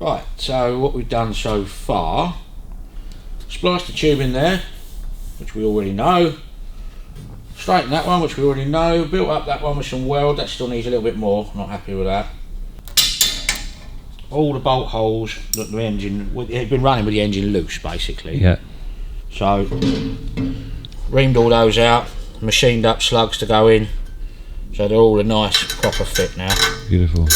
Right, so what we've done so far, spliced the tube in there, which we already know, straightened that one, which we already know, built up that one with some weld, that still needs a little bit more, not happy with that. All the bolt holes that the engine, it had been running with the engine loose basically. Yeah. So, reamed all those out, machined up slugs to go in, so they're all a nice proper fit now. Beautiful.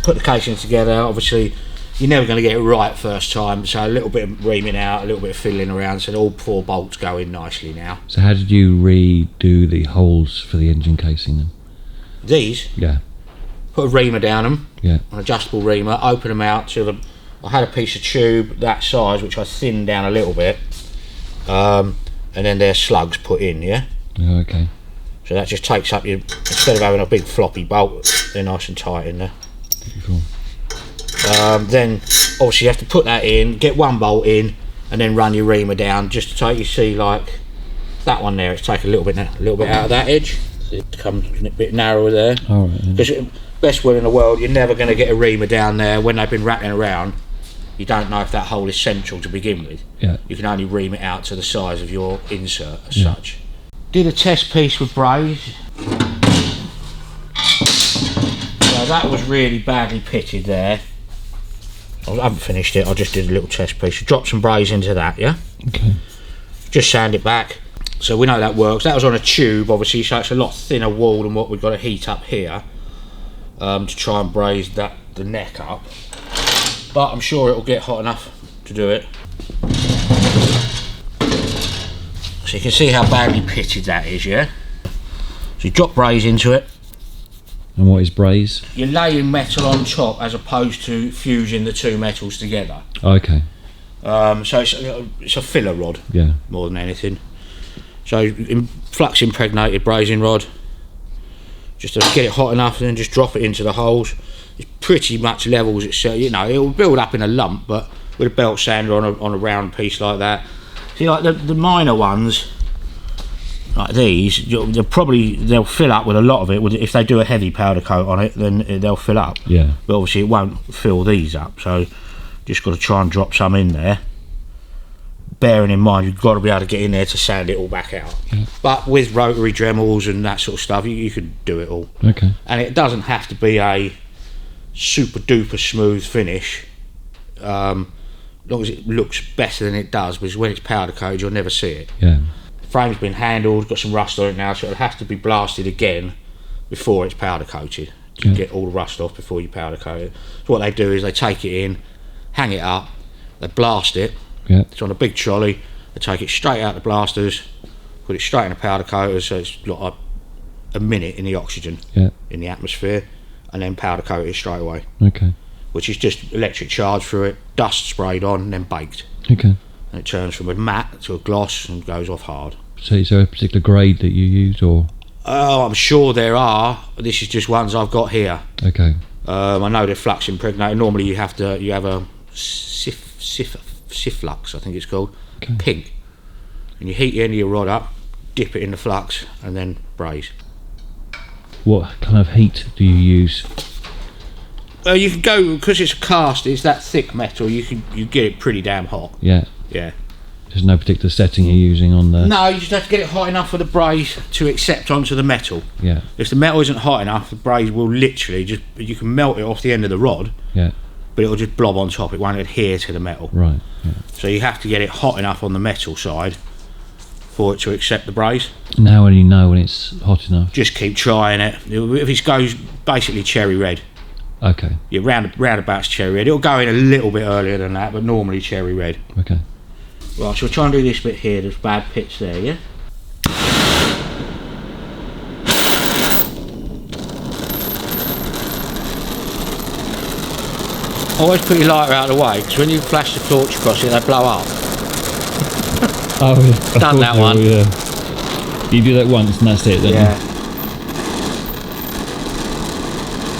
Put the casing together, obviously you're never going to get it right first time, so a little bit of reaming out, a little bit of fiddling around, so all 4 bolts go in nicely now. So how did you redo the holes for the engine casing then? These? Yeah. Put a reamer down them, Yeah. an adjustable reamer, open them out to I had a piece of tube that size which I thinned down a little bit, and then there's slugs put in, yeah? Oh, okay. So that just takes up your, instead of having a big floppy bolt, they're nice and tight in there. Beautiful. Then obviously you have to put that in, get 1 bolt in, and then run your reamer down just to take, you see like that one there, it's taken a little bit out of that edge, so it becomes a bit narrower there. All right. Because best will in the world, you're never going to get a reamer down there when they've been rattling around. You don't know if that hole is central to begin with. Yeah. You can only ream it out to the size of your insert as such. Did a test piece with braze. So that was really badly pitted there. I haven't finished it, I just did a little test piece. Drop some braze into that, yeah? Okay. Just sand it back. So we know that works. That was on a tube, obviously, so it's a lot thinner wall than what we've got to heat up here to try and braze the neck up. But I'm sure it'll get hot enough to do it. So you can see how badly pitted that is, yeah? So you drop braze into it. And what is braze? You're laying metal on top as opposed to fusing the 2 metals together. Okay. So it's a filler rod, Yeah. more than anything. So flux impregnated brazing rod, just to get it hot enough and then just drop it into the holes. It's pretty much level as it's, you know, it will build up in a lump, but with a belt sander on a round piece like that. See, like the minor ones, like these, they'll fill up with a lot of it. If they do a heavy powder coat on it, then they'll fill up. Yeah. But obviously it won't fill these up, so just got to try and drop some in there. Bearing in mind you've got to be able to get in there to sand it all back out. Yeah. But with rotary Dremels and that sort of stuff, you could do it all. Okay. And it doesn't have to be a super duper smooth finish, as long as it looks better than it does, because when it's powder coated you'll never see it. Yeah. The frame's been handled, got some rust on it now, so it'll have to be blasted again before it's powder coated to get all the rust off before you powder coat it. So what they do is they take it in, hang it up, they blast it. Yeah. It's on a big trolley, they take it straight out the blasters, put it straight in a powder coater, so it's like a minute in the oxygen in the atmosphere, and then powder coat it straight away. Okay. Which is just electric charge through it, dust sprayed on, and then baked. Okay. And it turns from a matte to a gloss and goes off hard. So is there a particular grade that you use, or? Oh, I'm sure there are. This is just ones I've got here. Okay. I know they're flux impregnated. Normally you have a Siflux, I think it's called, pink. And you heat the end of your rod up, dip it in the flux, and then braze. What kind of heat do you use? You can go, because it's a cast, it's that thick metal, you get it pretty damn hot. Yeah. Yeah. There's no particular setting you're using on the... No, you just have to get it hot enough for the braze to accept onto the metal. Yeah. If the metal isn't hot enough, the braze will literally just, you can melt it off the end of the rod, Yeah. but it'll just blob on top, it won't adhere to the metal. Right. Yeah. So you have to get it hot enough on the metal side for it to accept the braze. And how will you know when it's hot enough? Just keep trying it. If it goes basically cherry red, Okay. yeah, roundabouts cherry red. It'll go in a little bit earlier than that, but normally cherry red. Okay. Right, so we'll try and do this bit here. There's bad pits there, yeah? Always put your lighter out of the way, because when you flash the torch across it, they blow up. Oh, yeah. Done that one. Yeah. You do that once and that's it then? Yeah.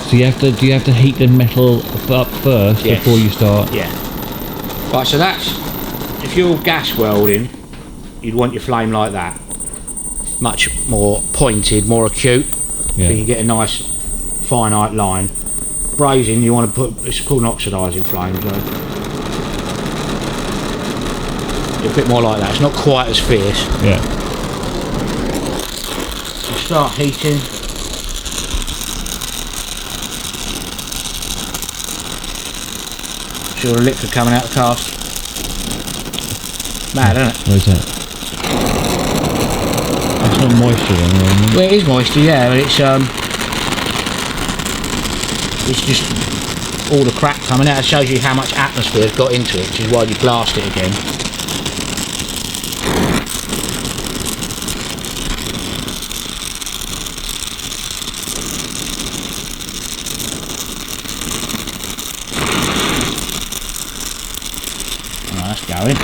So do you have to heat the metal up first before you start? Yeah. Right, so that's, if you're gas welding, you'd want your flame like that. Much more pointed, more acute. Yeah. So you get a nice finite line. brazing, you want to put, it's called an oxidising flame, so a bit more like that. It's not quite as fierce. Yeah. So start heating. See all the liquid coming out of the cast. Mad, isn't it? Where's that? That's not moisture then, or anything? Well, it is moisture, yeah, but it's just all the crap coming out. It shows you how much atmosphere has got into it, which is why you blast it again. Oh, that's going.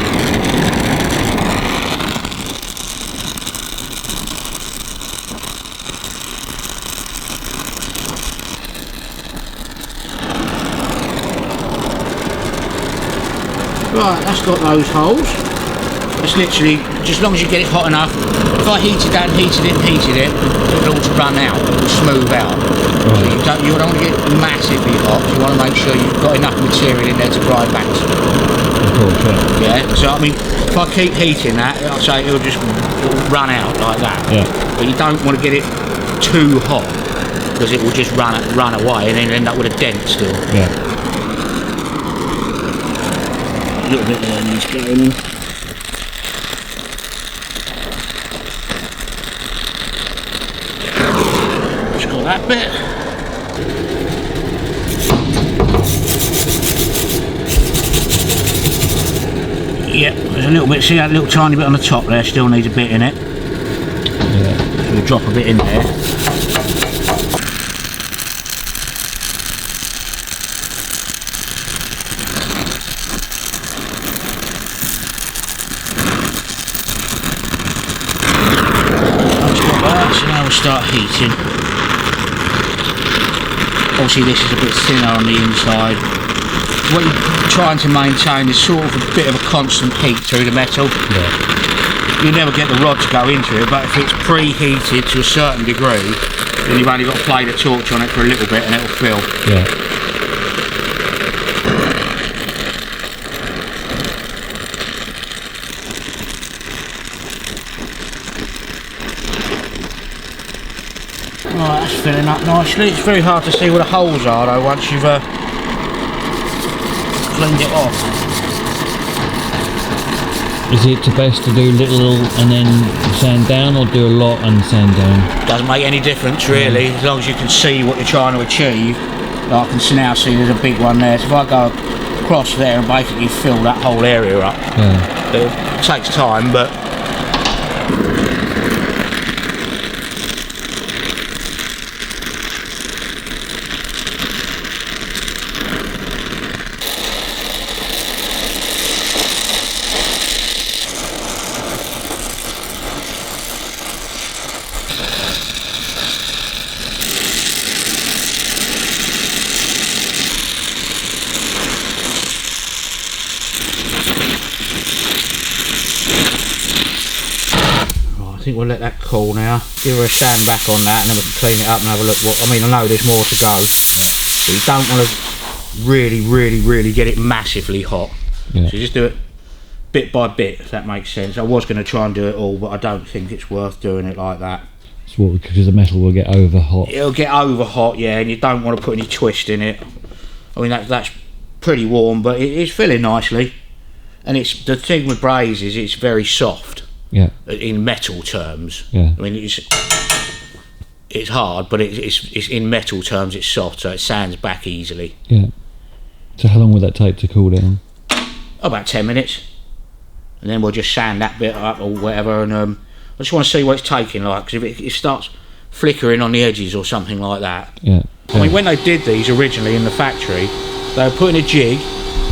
Right, that's got those holes. It's literally, just as long as you get it hot enough. If I heated that and heated it, it'll all run out, it'll smooth out. Right. So you don't want to get massively hot, you want to make sure you've got enough material in there to grind back to. Of course, yeah. Yeah, so I mean, if I keep heating that, I'll say it'll run out like that. Yeah. But you don't want to get it too hot, because it will just run away and then end up with a dent still. Yeah. A little bit there needs going in. Just got that bit. Yeah, there's a little bit, see that little tiny bit on the top there, still needs a bit in it. Yeah. So we'll drop a bit in there. So now we'll start heating. Obviously this is a bit thinner on the inside. What you're trying to maintain is sort of a bit of a constant heat through the metal. Yeah. You'll never get the rod to go into it, but if it's preheated to a certain degree, then you've only got to play the torch on it for a little bit and it'll fill. Yeah. Right, that's filling up nicely. It's very hard to see where the holes are though once you've cleaned it off. Is it best to do little and then sand down, or do a lot and sand down? Doesn't make any difference really, as long as you can see what you're trying to achieve. Like I can now see there's a big one there, so if I go across there and basically fill that whole area up, Yeah. it takes time, but I think we'll let that cool now. Give her a stand back on that and then we can clean it up and have a look. I mean, I know there's more to go, but you don't want to really get it massively hot. Yeah. So you just do it bit by bit, if that makes sense. I was going to try and do it all, but I don't think it's worth doing it like that. So what, because the metal will get over hot? It'll get over hot, yeah, and you don't want to put any twist in it. I mean, that's pretty warm, but it is filling nicely. And it's the thing with braze is it's very soft. Yeah. In metal terms. Yeah. I mean, it's hard, but it's in metal terms it's soft, so it sands back easily. Yeah. So how long would that take to cool down? About 10 minutes, and then we'll just sand that bit up or whatever. And I just want to see what it's taking like, because if it starts flickering on the edges or something like that. Yeah. I mean, when they did these originally in the factory, they were putting a jig,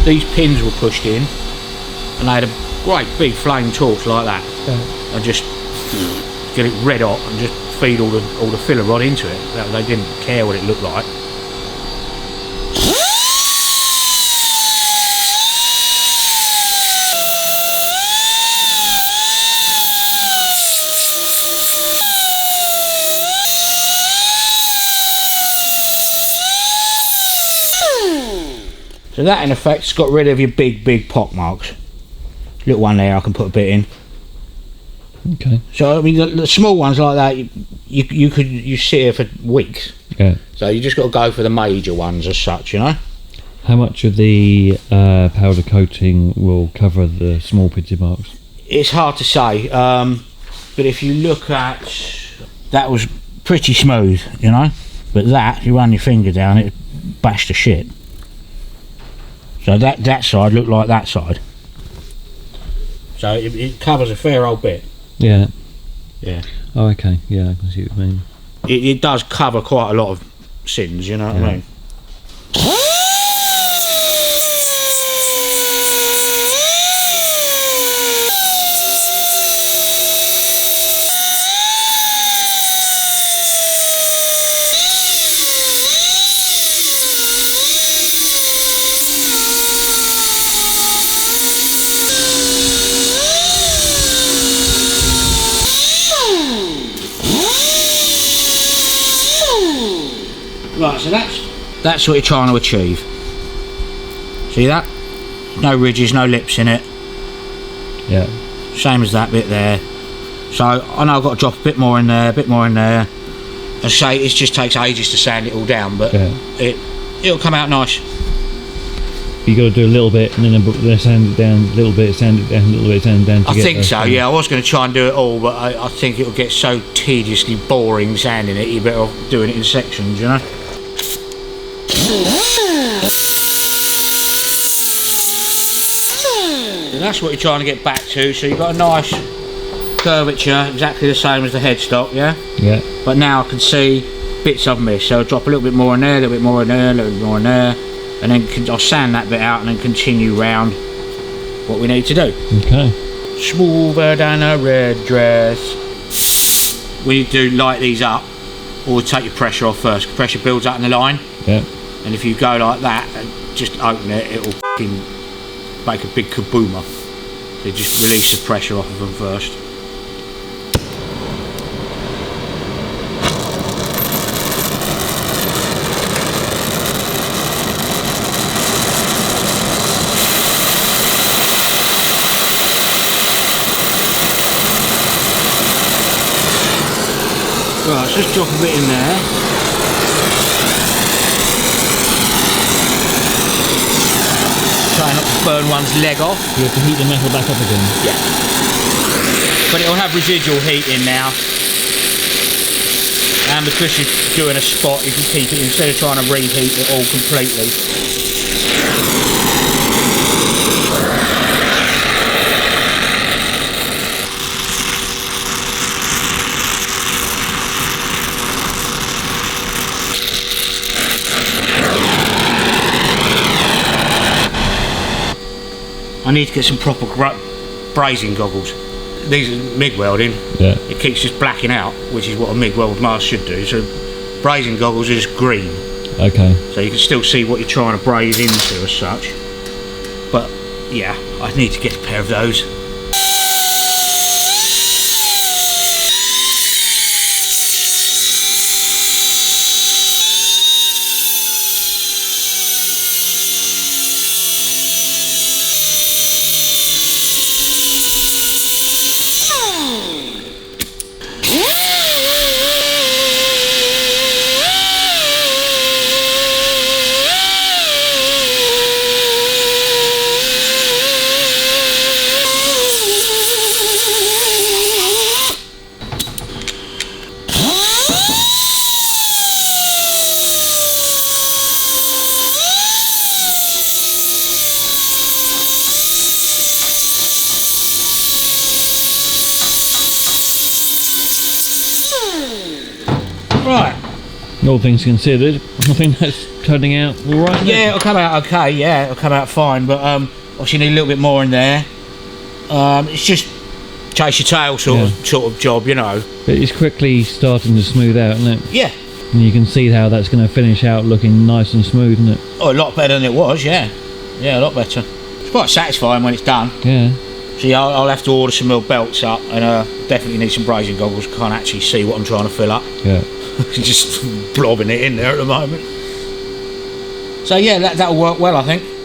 these pins were pushed in, and they had a great big flame torch like that, and just get it red hot and just feed all the filler rod into it. They didn't care what it looked like. So that in effect's got rid of your big pock marks. Little one there I can put a bit in. Okay. So I mean the small ones like that you sit here for weeks. Yeah. So you just got to go for the major ones as such, you know. How much of the powder coating will cover the small pitted marks? It's hard to say, but if you look at that, was pretty smooth, you know. But that, you run your finger down it, bashed to shit. So that side looked like that side. So it covers a fair old bit. Yeah. Yeah. Oh, okay. Yeah, I can see what you mean. It does cover quite a lot of sins, you know what I mean. Right, so that's what you're trying to achieve. See that? No ridges, no lips in it. Yeah. Same as that bit there. So I know I've got to drop a bit more in there, a bit more in there. As I say, it just takes ages to sand it all down, but it'll come out nice. You got to do a little bit and then sand it down, a little bit, sand it down, a little bit, sand it down. I think so, yeah. I was going to try and do it all, but I think it'll get so tediously boring sanding it, you're better off doing it in sections, you know? So that's what you're trying to get back to. So you've got a nice curvature, exactly the same as the headstock, yeah? Yeah. But now I can see bits I've missed, so I'll drop a little bit more in there, a little bit more in there, a little bit more in there, and then I'll sand that bit out and then continue round what we need to do. Okay. Smoother than a red dress. When you do light these up, always take your pressure off first. Pressure builds up in the line. Yeah. And if you go like that and just open it, it'll fucking make a big kabooma. So just release the pressure off of them first. Right, so let's drop a bit in there. Try not to burn one's leg off. You have to heat the metal back up again. Yeah. But it'll have residual heat in now. And because you're doing a spot, you can keep it, instead of trying to reheat it all completely. I need to get some proper brazing goggles. These are MIG welding. Yeah. It keeps just blacking out, which is what a MIG weld mask should do. So brazing goggles are just green. Okay. So you can still see what you're trying to braze into as such. But yeah, I need to get a pair of those. Right. All things considered, I think that's turning out all right. Yeah, it'll come out okay. Yeah, it'll come out fine. But obviously, you need a little bit more in there. It's just chase your tail sort of job, you know. But it's quickly starting to smooth out, isn't it? Yeah. And you can see how that's going to finish out looking nice and smooth, isn't it? Oh, a lot better than it was. Yeah. Yeah, a lot better. It's quite satisfying when it's done. Yeah. See, I'll have to order some more belts up, and definitely need some brazing goggles. Can't actually see what I'm trying to fill up. Yeah. Just blobbing it in there at the moment. So yeah, that'll work well, I think.